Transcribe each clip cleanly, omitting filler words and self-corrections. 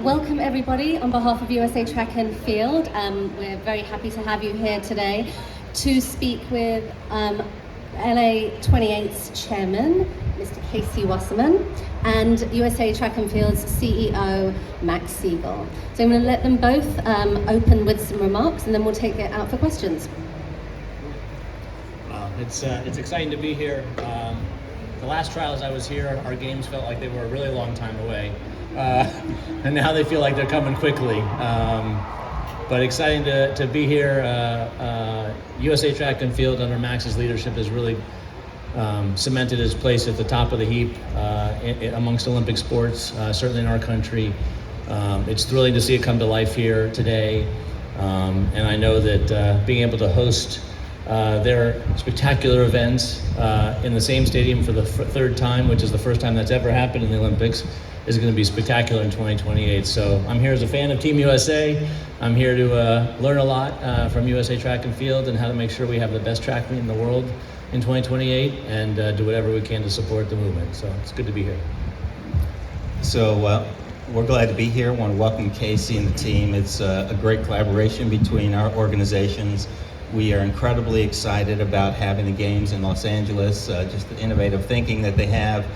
Welcome everybody on behalf of USA Track and Field. We're very happy to have you here today to speak with LA 28's chairman, Mr. Casey Wasserman, and USA Track and Field's CEO, Max Siegel. So I'm going to let them both open with some remarks, and then we'll take it out for questions. It's exciting to be here. The last trials I was here, our games felt like they were a really long time away. And now they feel like they're coming quickly. But exciting to be here. USA Track and Field under Max's leadership has really cemented its place at the top of the heap amongst Olympic sports, certainly in our country. It's thrilling to see it come to life here today. And I know that being able to host their spectacular events in the same stadium for the third time, which is the first time that's ever happened in the Olympics, is going to be spectacular in 2028. So I'm here as a fan of Team USA. I'm here to learn a lot from USA Track and Field and how to make sure we have the best track meet in the world in 2028 and do whatever we can to support the movement. So it's good to be here. So we're glad to be here. I want to welcome Casey and the team. It's a great collaboration between our organizations. We are incredibly excited about having the games in Los Angeles, just the innovative thinking that they have.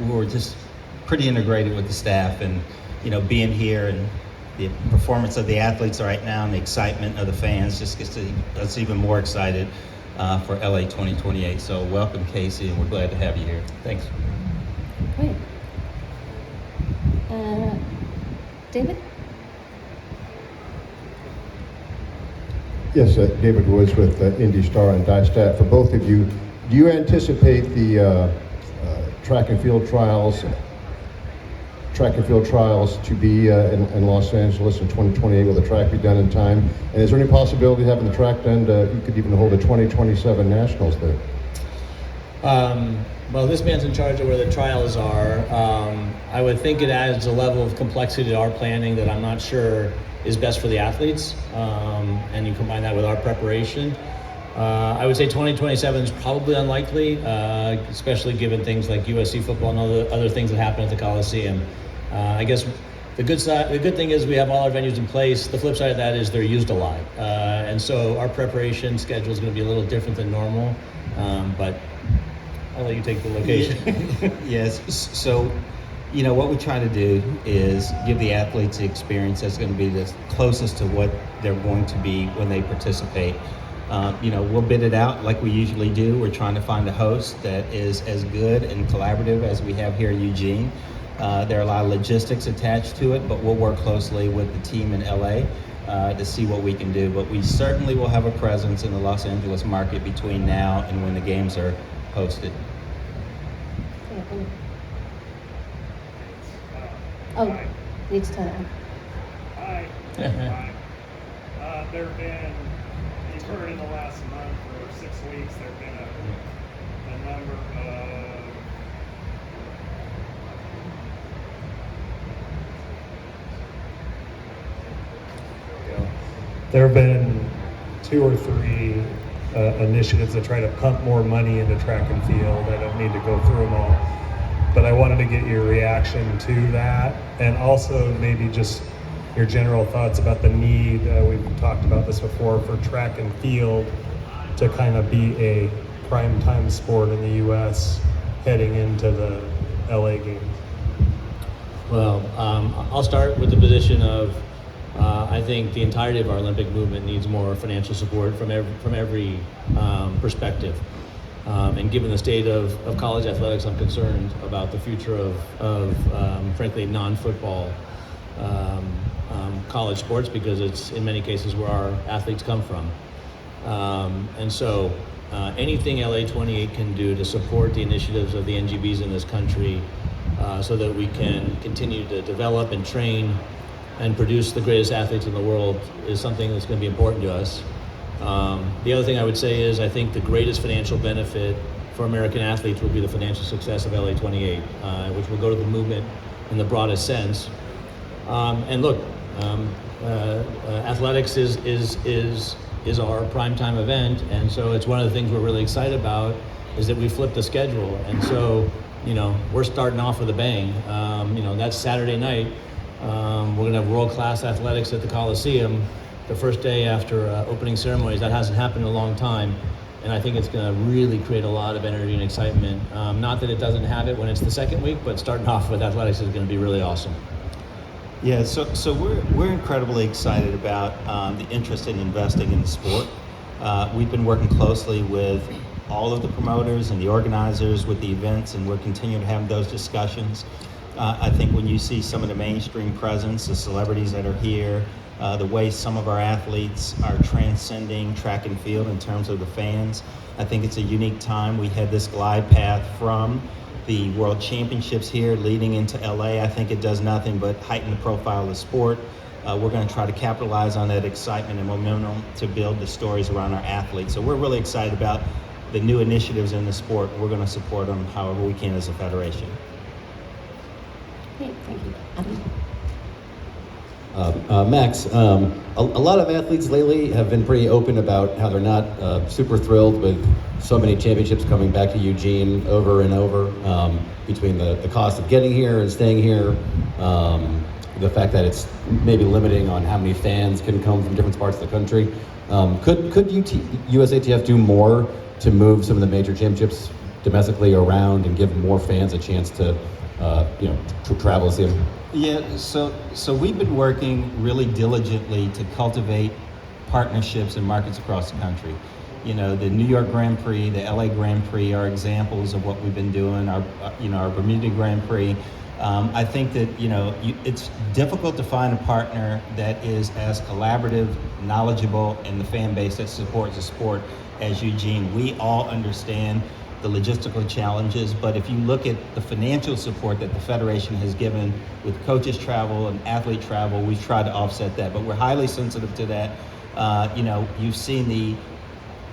We're just pretty integrated with the staff, and being here and the performance of the athletes right now and the excitement of the fans just gets us even more excited for LA 2028. So welcome, Casey, and we're glad to have you here. Thanks. Great. David? Yes, David Woods with Indy Star and Dyer. For both of you, do you anticipate the track and field trials to be in Los Angeles in 2028? Will the track be done in time? And is there any possibility of having the track done? You could even hold the 2027 Nationals there. Well, this man's in charge of where the trials are. I would think it adds a level of complexity to our planning that I'm not sure is best for the athletes, and you combine that with our preparation. I would say 2027 is probably unlikely, especially given things like USC football and other things that happen at the Coliseum. I guess the good thing is we have all our venues in place. The flip side of that is they're used a lot, and so our preparation schedule is going to be a little different than normal. But I'll let you take the location. Yes. So, what we try to do is give the athletes the experience that's going to be the closest to what they're going to be when they participate. We'll bid it out like we usually do. We're trying to find a host that is as good and collaborative as we have here in Eugene. There are a lot of logistics attached to it, but we'll work closely with the team in LA to see what we can do. But we certainly will have a presence in the Los Angeles market between now and when the games are hosted. Oh, need to turn it on. Hi. There have been, you've heard in the last month or 6 weeks, there have been a number of there have been 2 or 3 initiatives that try to pump more money into track and field. I don't need to go through them all, but I wanted to get your reaction to that, and also maybe just your general thoughts about the need, we've talked about this before, for track and field to kind of be a prime time sport in the US heading into the LA games. Well, I'll start with the position of I think the entirety of our Olympic movement needs more financial support from every perspective. And given the state of college athletics, I'm concerned about the future of frankly, non-football college sports, because it's in many cases where our athletes come from. And so anything LA 28 can do to support the initiatives of the NGBs in this country so that we can continue to develop and train and produce the greatest athletes in the world is something that's going to be important to us. The other thing I would say is I think the greatest financial benefit for American athletes will be the financial success of LA 28, which will go to the movement in the broadest sense. And look, athletics is our primetime event, and so it's one of the things we're really excited about is that we flipped the schedule, and so we're starting off with a bang. That's Saturday night. We're going to have world-class athletics at the Coliseum the first day after opening ceremonies. That hasn't happened in a long time, and I think it's going to really create a lot of energy and excitement. Not that it doesn't have it when it's the second week, but starting off with athletics is going to be really awesome. Yeah, so we're incredibly excited about the interest in investing in the sport. We've been working closely with all of the promoters and the organizers with the events, and we're continuing to have those discussions. I think when you see some of the mainstream presence, the celebrities that are here, the way some of our athletes are transcending track and field in terms of the fans, I think it's a unique time. We had this glide path from the World Championships here leading into LA. I think it does nothing but heighten the profile of the sport. We're going to try to capitalize on that excitement and momentum to build the stories around our athletes. So we're really excited about the new initiatives in the sport. We're going to support them however we can as a federation. Great, thank you. Adam? Max, a lot of athletes lately have been pretty open about how they're not super thrilled with so many championships coming back to Eugene over and over, between the cost of getting here and staying here, the fact that it's maybe limiting on how many fans can come from different parts of the country. Could USATF do more to move some of the major championships domestically around and give more fans a chance to travel and see them? Yeah, so we've been working really diligently to cultivate partnerships in markets across the country. You know, the New York Grand Prix, the LA Grand Prix are examples of what we've been doing. Our Bermuda Grand Prix. I think that it's difficult to find a partner that is as collaborative, knowledgeable, and the fan base that supports the sport as Eugene. We all understand the logistical challenges, but if you look at the financial support that the Federation has given with coaches travel and athlete travel, we've tried to offset that, but we're highly sensitive to that. You've seen the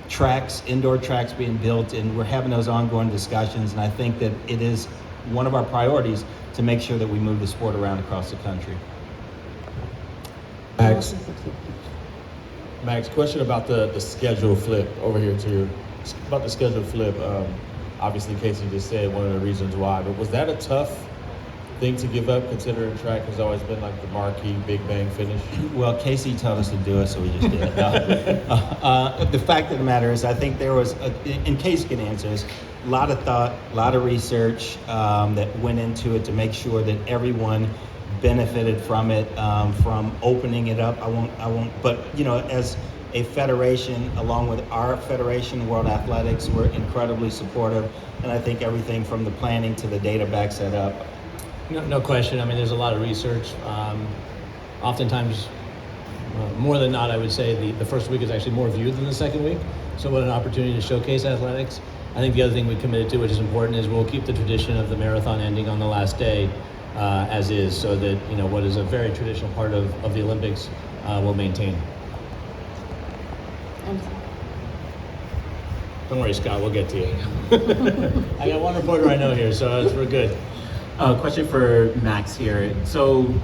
tracks, indoor tracks being built, and we're having those ongoing discussions, and I think that it is one of our priorities to make sure that we move the sport around across the country. Max, question about the schedule flip over here about the schedule flip. Obviously, Casey just said one of the reasons why, but was that a tough thing to give up, considering track has always been like the marquee big bang finish? Well, Casey told us to do it, so we just did it. The fact of the matter is, I think there was, and Casey can answer this, a lot of thought, a lot of research that went into it to make sure that everyone benefited from it, from opening it up. I won't, but as a federation, along with our federation, World Athletics, we're incredibly supportive, and I think everything from the planning to the data backs that up. No question. I mean, there's a lot of research. Oftentimes, more than not, I would say the first week is actually more viewed than the second week. So what an opportunity to showcase athletics. I think the other thing we committed to, which is important, is we'll keep the tradition of the marathon ending on the last day as is, so that what is a very traditional part of the Olympics will maintain. Don't worry, Scott, we'll get to you. I got one reporter I know here, so we're good. Question for Max here. So,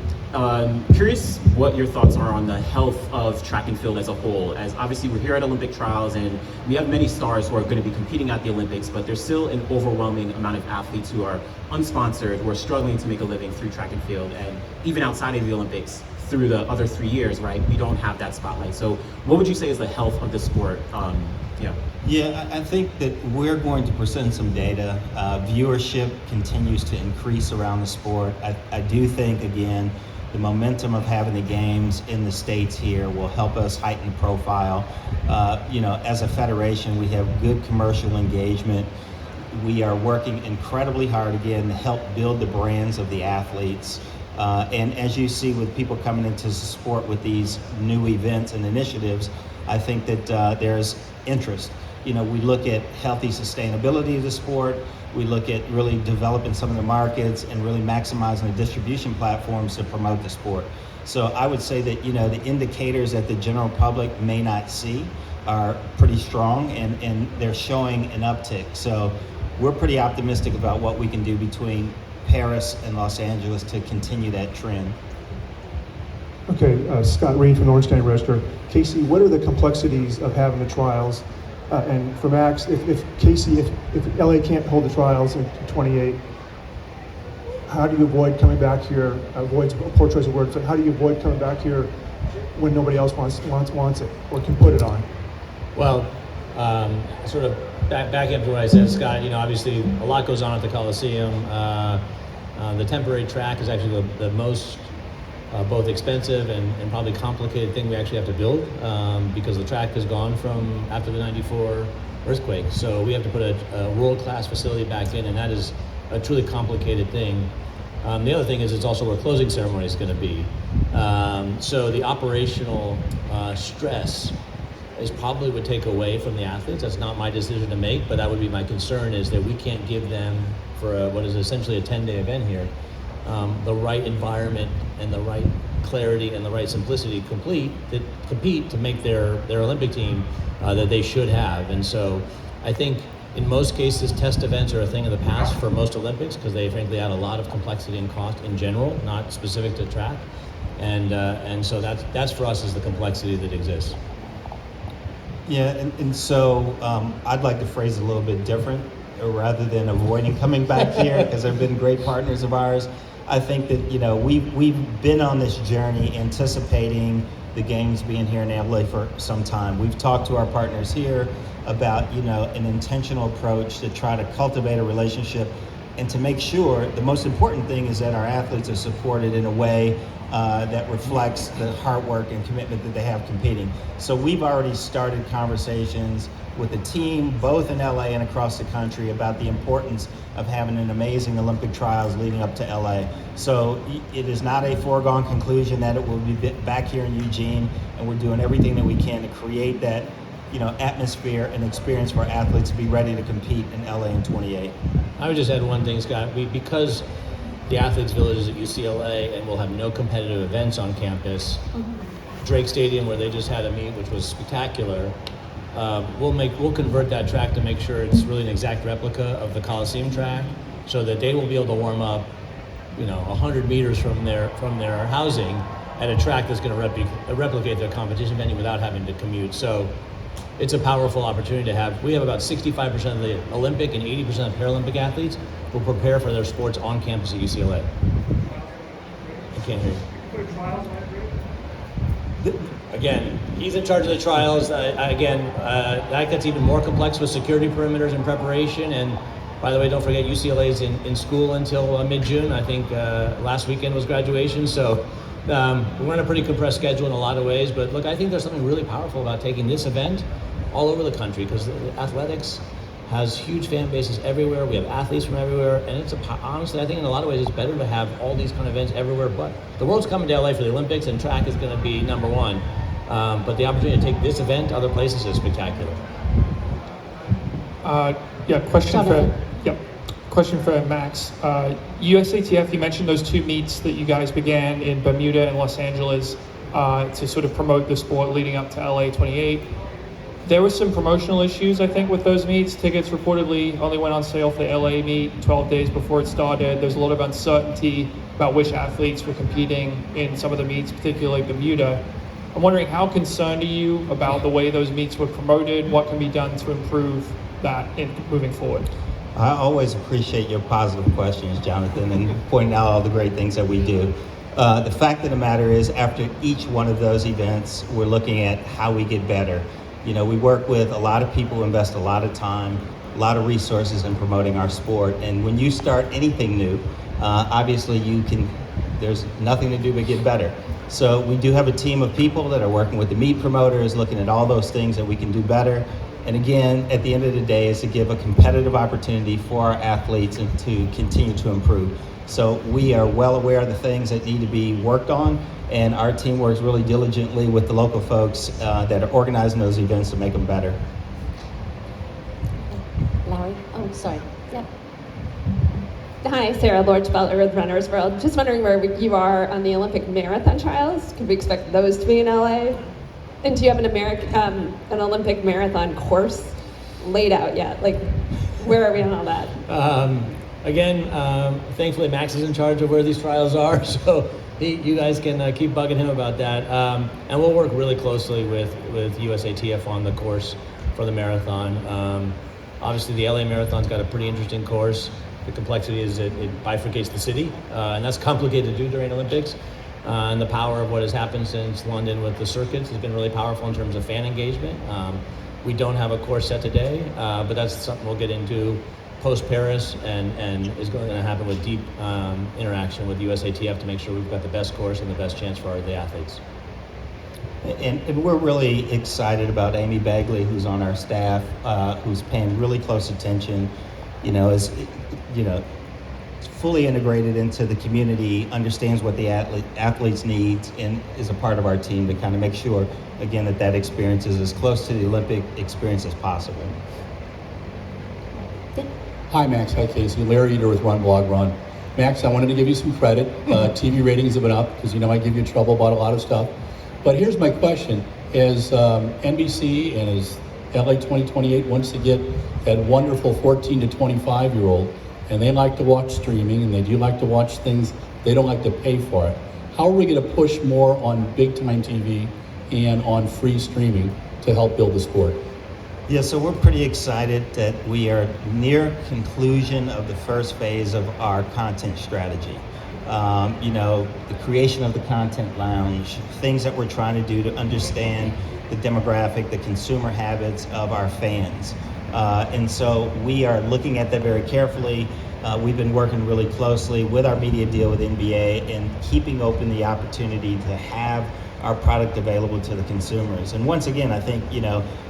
curious what your thoughts are on the health of track and field as a whole, as obviously we're here at Olympic trials and we have many stars who are going to be competing at the Olympics, but there's still an overwhelming amount of athletes who are unsponsored, who are struggling to make a living through track and field, and even outside of the Olympics, through the other 3 years, right, we don't have that spotlight. So what would you say is the health of the sport? Yeah, I think that we're going to present some data. Viewership continues to increase around the sport. I do think, again, the momentum of having the games in the States here will help us heighten profile. As a federation, we have good commercial engagement. We are working incredibly hard, again, to help build the brands of the athletes. And as you see with people coming into the sport with these new events and initiatives, I think that there's interest. We look at healthy sustainability of the sport. We look at really developing some of the markets and really maximizing the distribution platforms to promote the sport. So I would say that, the indicators that the general public may not see are pretty strong, and they're showing an uptick. So we're pretty optimistic about what we can do between Paris and Los Angeles to continue that trend. Okay, Scott Reed from the Orange County Register. Casey, what are the complexities of having the trials? And for Max, if LA can't hold the trials in 28, how do you avoid coming back here? Avoid's a poor choice of words, but how do you avoid coming back here when nobody else wants it or can put it on? Well, sort of back up to what I said, Scott. Obviously a lot goes on at the Coliseum. The temporary track is actually the most both expensive and probably complicated thing we actually have to build because the track is gone from after the '94 earthquake. So we have to put a world-class facility back in, and that is a truly complicated thing. The other thing is it's also where closing ceremony is going to be. So the operational stress is probably would take away from the athletes. That's not my decision to make, but that would be my concern, is that we can't give them, for what is essentially a 10-day event here, the right environment and the right clarity and the right simplicity to compete to make their Olympic team that they should have. And so I think in most cases test events are a thing of the past for most Olympics because they frankly add a lot of complexity and cost in general, not specific to track. And so that's for us is the complexity that exists. Yeah, and so I'd like to phrase it a little bit different, rather than avoiding coming back here, because they've been great partners of ours. I think that we've been on this journey anticipating the games being here in LA for some time. We've talked to our partners here about an intentional approach to try to cultivate a relationship and to make sure the most important thing is that our athletes are supported in a way that reflects the hard work and commitment that they have competing. So we've already started conversations with the team, both in LA and across the country, about the importance of having an amazing Olympic trials leading up to LA. So it is not a foregone conclusion that it will be back here in Eugene, and we're doing everything that we can to create that atmosphere and experience for athletes to be ready to compete in LA in 28. I would just add one thing, Scott. Because the Athletes Village is at UCLA and we'll have no competitive events on campus, Drake Stadium, where they just had a meet, which was spectacular, we'll convert that track to make sure it's really an exact replica of the Coliseum track, so that they will be able to warm up 100 meters from their housing at a track that's going to replicate their competition venue without having to commute. So it's a powerful opportunity to have. We have about 65% of the Olympic and 80% of Paralympic athletes who prepare for their sports on campus at UCLA. I can't hear you. Again, he's in charge of the trials. That gets even more complex with security perimeters and preparation. And by the way, don't forget UCLA is in school until mid-June. I think last weekend was graduation. So we're on a pretty compressed schedule in a lot of ways. But look, I think there's something really powerful about taking this event all over the country, because athletics has huge fan bases everywhere. We have athletes from everywhere, and honestly, I think in a lot of ways it's better to have all these kind of events everywhere. But the world's coming to LA for the Olympics, and track is going to be number one. But the opportunity to take this event to other places is spectacular. Question for Max. USATF, you mentioned those two meets that you guys began in Bermuda and Los Angeles to sort of promote the sport leading up to LA 28. There were some promotional issues, I think, with those meets. Tickets reportedly only went on sale for the LA meet 12 days before it started. There's a lot of uncertainty about which athletes were competing in some of the meets, particularly Bermuda. I'm wondering, how concerned are you about the way those meets were promoted? What can be done to improve that moving forward? I always appreciate your positive questions, Jonathan, and pointing out all the great things that we do. The fact of the matter is, after each one of those events, we're looking at how we get better. We work with a lot of people who invest a lot of time, a lot of resources in promoting our sport. And when you start anything new, obviously there's nothing to do but get better. So we do have a team of people that are working with the meet promoters, looking at all those things that we can do better. And again, at the end of the day, is to give a competitive opportunity for our athletes and to continue to improve. So we are well aware of the things that need to be worked on, and our team works really diligently with the local folks that are organizing those events to make them better. Larry? Oh, sorry. Yeah. Hi, Sarah Lorch-Butler with Runner's World. Just wondering where you are on the Olympic marathon trials. Could we expect those to be in LA? And do you have an Olympic marathon course laid out yet? Like, where are we on all that? Thankfully Max is in charge of where these trials are, so you guys can keep bugging him about that. And we'll work really closely with USATF on the course for the marathon. Obviously the LA Marathon's got a pretty interesting course. The complexity is it bifurcates the city, and that's complicated to do during Olympics. And the power of what has happened since London with the circuits has been really powerful in terms of fan engagement. We don't have a course set today, but that's something we'll get into post-Paris and is going to happen with deep interaction with USATF to make sure we've got the best course and the best chance for the athletes. And we're really excited about Amy Bagley, who's on our staff, who's paying really close attention, is fully integrated into the community, understands what the athletes need, and is a part of our team to kind of make sure, again, that experience is as close to the Olympic experience as possible. Hi, Max. Hi, Casey. Larry Eater with Run Blog Run. Max, I wanted to give you some credit. TV ratings have been up because I give you trouble about a lot of stuff. But here's my question. As NBC and as LA 2028 wants to get that wonderful 14 to 25-year-old, and they like to watch streaming and they do like to watch things, they don't like to pay for it. How are we going to push more on big-time TV and on free streaming to help build the sport? Yeah, so we're pretty excited that we are near conclusion of the first phase of our content strategy. The creation of the content lounge, things that we're trying to do to understand the demographic, the consumer habits of our fans. And so we are looking at that very carefully. We've been working really closely with our media deal with NBA and keeping open the opportunity to have our product available to the consumers. And once again, I think,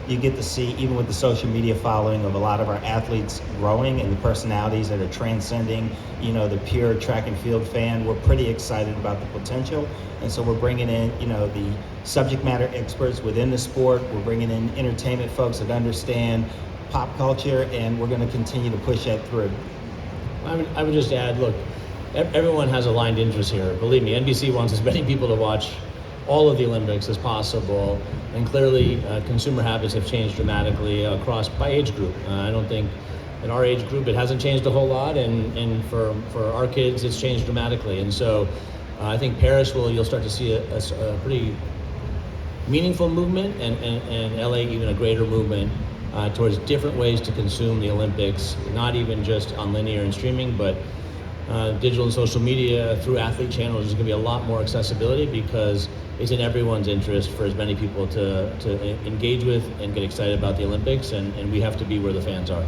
you get to see, even with the social media following of a lot of our athletes growing and the personalities that are transcending, the pure track and field fan, we're pretty excited about the potential. And so we're bringing in, the subject matter experts within the sport. We're bringing in entertainment folks that understand pop culture, and we're going to continue to push that through. I would just add, look, everyone has aligned interests here. Believe me, NBC wants as many people to watch all of the Olympics as possible, and clearly consumer habits have changed dramatically across by age group. I don't think in our age group it hasn't changed a whole lot, and for our kids it's changed dramatically. And so I think Paris you'll start to see a pretty meaningful movement, and LA even a greater movement towards different ways to consume the Olympics, not even just on linear and streaming, but digital and social media through athlete channels. There's going to be a lot more accessibility because it's in everyone's interest for as many people to engage with and get excited about the Olympics, and we have to be where the fans are.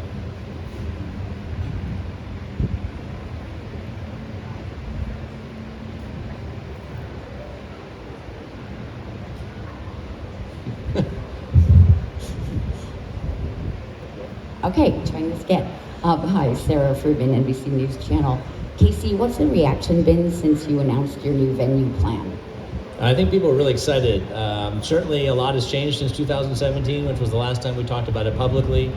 Okay, trying this again. Hi, Sarah Fruben, NBC News Channel. Casey, what's the reaction been since you announced your new venue plan? I think people are really excited. Certainly a lot has changed since 2017, which was the last time we talked about it publicly.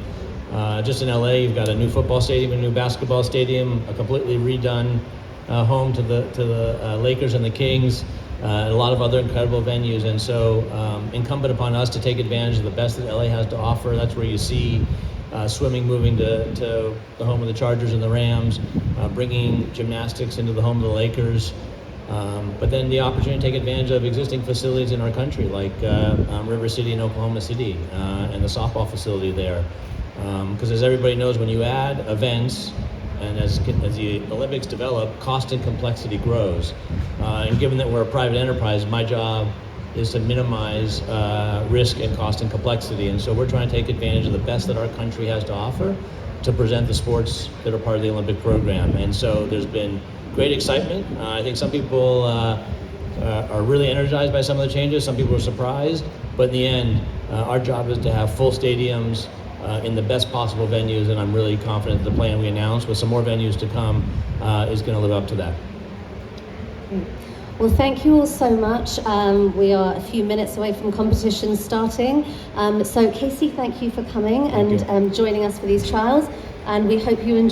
Just in LA, you've got a new football stadium, a new basketball stadium, a completely redone home to the Lakers and the Kings, and a lot of other incredible venues. And so incumbent upon us to take advantage of the best that LA has to offer. That's where you see swimming moving to the home of the Chargers and the Rams, bringing gymnastics into the home of the Lakers. But then the opportunity to take advantage of existing facilities in our country, like River City in Oklahoma City, and the softball facility there. Because as everybody knows, when you add events, and as the Olympics develop, cost and complexity grows. And given that we're a private enterprise, my job is to minimize risk and cost and complexity. And so we're trying to take advantage of the best that our country has to offer to present the sports that are part of the Olympic program. And so there's been great excitement. I think some people are really energized by some of the changes. Some people are surprised. But in the end, our job is to have full stadiums in the best possible venues, and I'm really confident the plan we announced with some more venues to come is going to live up to that. Well, thank you all so much. We are a few minutes away from competition starting. So Casey, thank you for coming and joining us for these trials, and we hope you enjoy